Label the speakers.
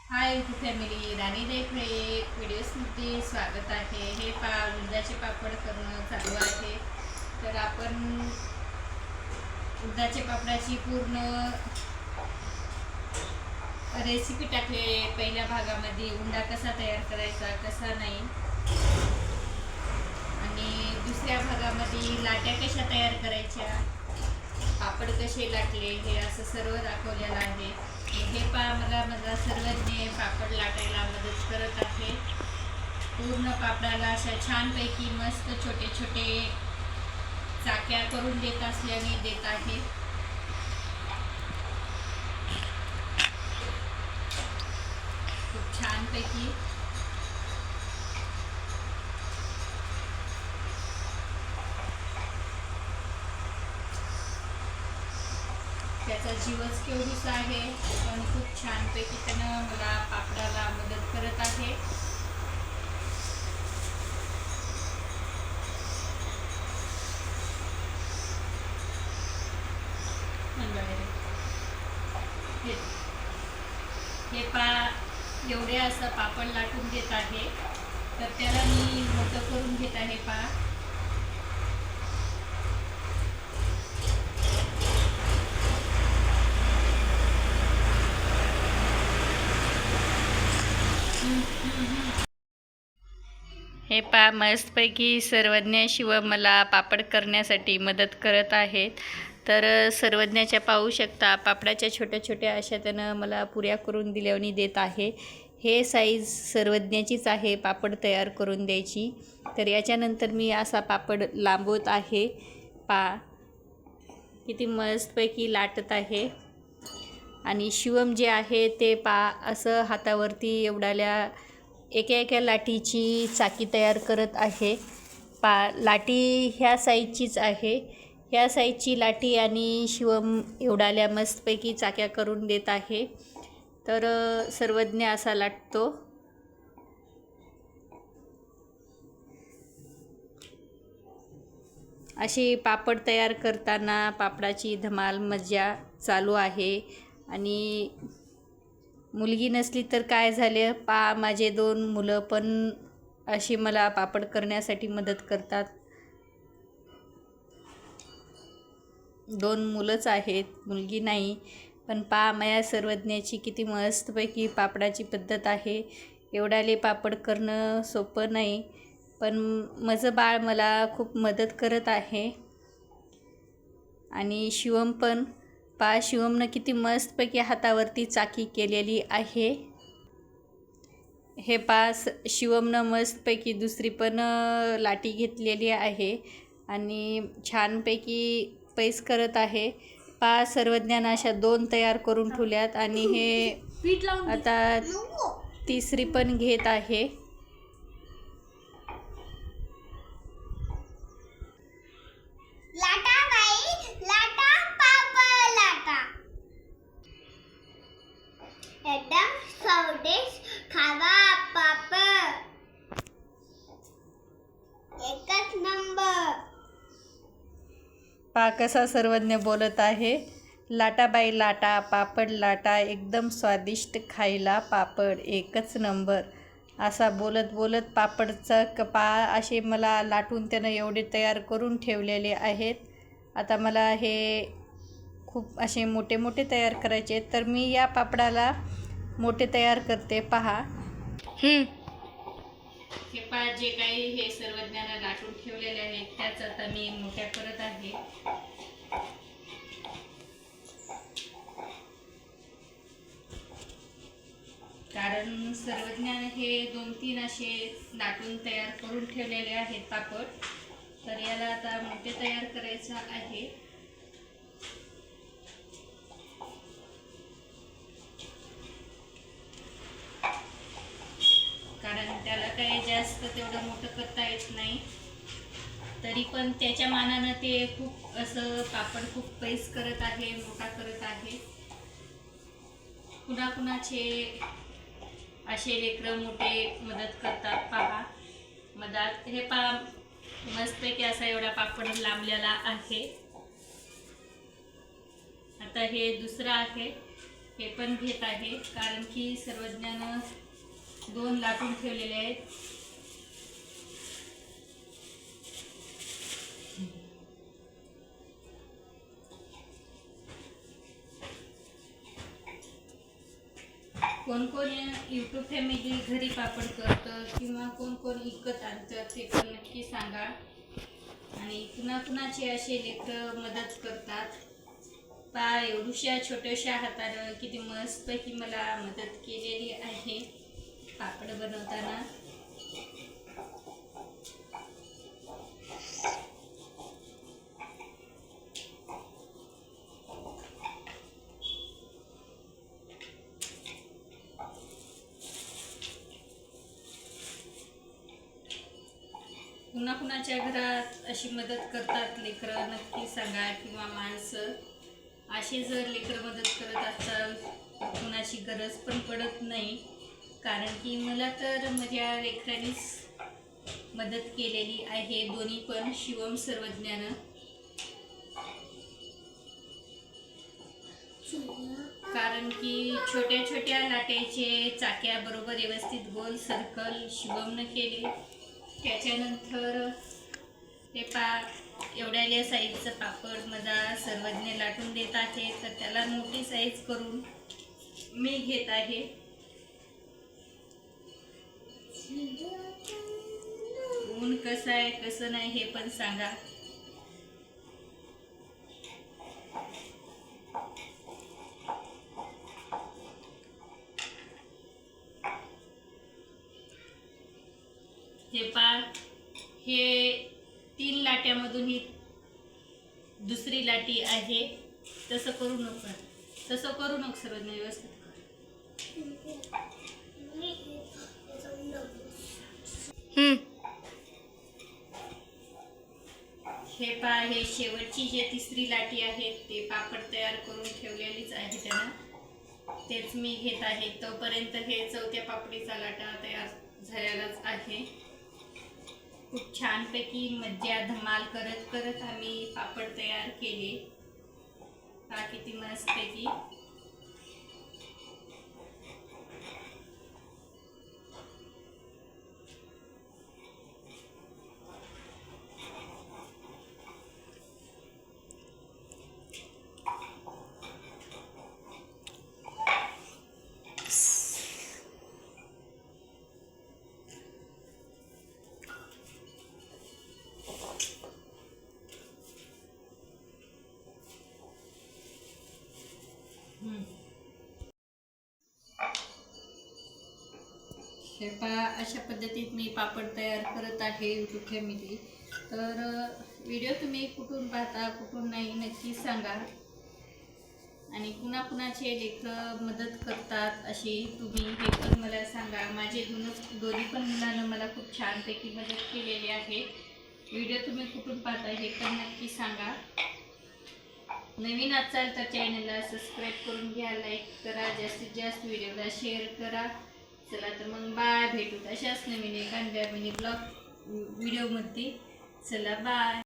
Speaker 1: Hi YouTube family, राणी देखळे व्हिडिओजमध्ये स्वागत आहे. हे उडदाचे पापड करणं चालू आहे. तर आपण उडदाचे पापडाची पूर्ण रेसिपी टाकले. पहिल्या भागामध्ये उंडा कसा तयार करायचा, कसा नाही, आणि दुसऱ्या भागामध्ये लाट्या कशा तयार करायच्या, पापड कसे लाटले, हे असं सर्व दाखवलेलं आहे. हे मला माझा सर्वज्ञ पापड लाटायला मदत करत आहे. पूर्ण पापडाला अशा छानपैकी मस्त छोटे छोटे चाक्या करून देत असल्याने देत आहे. खूप छानपैकी त्याचा जीवच केवढीच आहे, पण खूप छानपैकी त्यानं मला पापडाला मदत करत आहे. हे एवढे असं पापड लाटून घेत आहे. तर त्याला मी मोठं करून घेत आहे. हे मस्तपैकी सर्वज्ञ शिव मला पापड करण्यासाठी मदत करत आहेत. तर सर्वज्ञाच्या पाहू शकता पापडाच्या छोट्या छोट्या अशा त्यानं मला पुऱ्या करून दिल्याने देत आहे. हे साईज सर्वज्ञाचीच आहे पापड तयार करून द्यायची. तर याच्यानंतर मी असा पापड लांबवत आहे. किती मस्तपैकी लाटत आहे. आणि शिवम जे आहे ते असं हातावरती एवढ्याल्या एका एका लाटीची चाकी तयार करत आहे. लाटी ह्या साईजचीच आहे. ह्या साईजची लाटी आणि शिवम एवढ्याल्या मस्तपैकी चाक्या करून देत आहे. तर सर्वज्ञ असा लाटतो. अशी पापड तयार करताना पापडाची धमाल मजा चालू आहे. आणि मुलगी नसली तर काय झाले, माझे 2 मुलं पण अशी मला पापड करण्यासाठी मदत करतात. 2 मुलंच आहेत, मुलगी नाही. पण माझ्या सर्वज्ञाची किती मस्तपैकी पापडाची पद्धत आहे. एवढाले पापड करणं सोपं नाही, पण माझं बाळ मला खूप मदत करत आहे. आणि शिवम पण शिवमनं किती मस्तपैकी हातावरती चाकी केलेली आहे. हे शिवमनं मस्तपैकी दुसरी पण लाटी घेतलेली आहे आणि छानपैकी पैस करत आहे. सर्वज्ञानं अशा 2 तयार करून ठेवल्यात आणि हे आता तिसरी पण घेत आहे.
Speaker 2: लाटा बाई लाटा पापड लाटा एकदम स्वादिष्ट खावा पापड एकच नंबर.
Speaker 1: कसा सर्वज्ञ बोलत आहे. लाटा बाई लाटा पापड लाटा एकदम स्वादिष्ट खायला पापड एकच नंबर. असा बोलत बोलत पापडचा असे मला लाटून त्यानं एवढे तयार करून ठेवलेले आहेत. आता मला हे खूप असे मोठे मोठे तयार करायचे आहेत. तर मी या पापडाला मोठे तयार करते. हे जे काही हे सर्वज्ञानं लाटून ठेवलेले आहेत त्याच आता मी मोठ्या करत आहे. कारण सर्वज्ञानं हे 2-3 असे लाटून तयार करून ठेवलेले आहेत पापड. तर याला आता मोठे तयार करायचं आहे. कारण त्याला काही जास्त तेवढं मोठं करता येत नाही. तरी पण त्याच्या मानानं ते खूप असं पापड खूप पैस करत आहे, मोठा करत आहे. कुणाकुणाचे असे लेकरं मोठे मदत करतात. मदत हे मस्तपैकी असा एवढा पापड लांबलेला आहे. आता हे दुसरं आहे. हे पण घेत आहे, कारण की सर्वज्ञानं 2 लाटून ठेवलेले आहेत. कोण कोण यूट्यूब फॅमिली घरी पापड करतं किंवा कोण कोण विकत आणतं ते पण नक्की सांगा. आणि कुणाकुणाचे असे लेकरं मदत करतात. एवढ्याशा छोट्याशा हातानं किती मस्तपैकी मला मदत केलेली आहे पापड बनवताना. कुणाकुणाच्या घरात अशी मदत करतात लेकरं नक्की सांगा, किंवा माणसं असे जर लेकरं मदत करत असाल कुणाची गरज पण पडत नाही. कारण की मला तर माझ्या लेकरांनीच मदत केलेली आहे, दोन्ही पण शिवम सर्वज्ञानं. कारण की छोट्या छोट्या लाट्याचे चाक्या बरोबर व्यवस्थित गोल सर्कल शिवमनं केले. त्याच्यानंतर ते एवढ्याल्या साईजचं पापड मला सर्वज्ञ लाटून देत आहे, तर त्याला मोठी साईज करून मी घेत आहे. ऊन कसं आहे कसं नाही हे पण सांगा. हे 3 लाट्यामधून ही दुसरी लाटी आहे. तसं करू नको सर्वज्ञ, व्यवस्थित कर. हे शेवटची जे तिसरी लाटी आहे ते पापड तयार करून ठेवलेलीच आहे त्यानं, तेच मी घेत आहे. तोपर्यंत हे चौथ्या पापडीचा लाटा तयार झालेलाच आहे. खूप छानपैकी मज्जा धमाल करत करत आम्ही पापड तयार केले. किती मस्तपैकी. हे अशा पद्धतीत मी पापड तयार करत आहे यूट्यूब फॅमिली. तर व्हिडिओ तुम्ही कुठून पाहता कुठून नाही नक्की सांगा. आणि कुणाकुणाचे लेकरं मदत करतात अशी तुम्ही हे पण मला सांगा. माझे दोन्ही पण मुलांना मला खूप छानपैकी मदत केलेली आहे. व्हिडिओ तुम्ही कुठून पाहता हे पण नक्की सांगा. नवीन असाल तर चॅनलला सबस्क्राईब करून घ्या, लाईक करा, जास्तीत जास्त व्हिडिओला शेअर करा. चला तर मग बाय, भेटू अशाच नवीन एखाद्या मिनी ब्लॉग व्हिडिओमध्ये. चला बाय.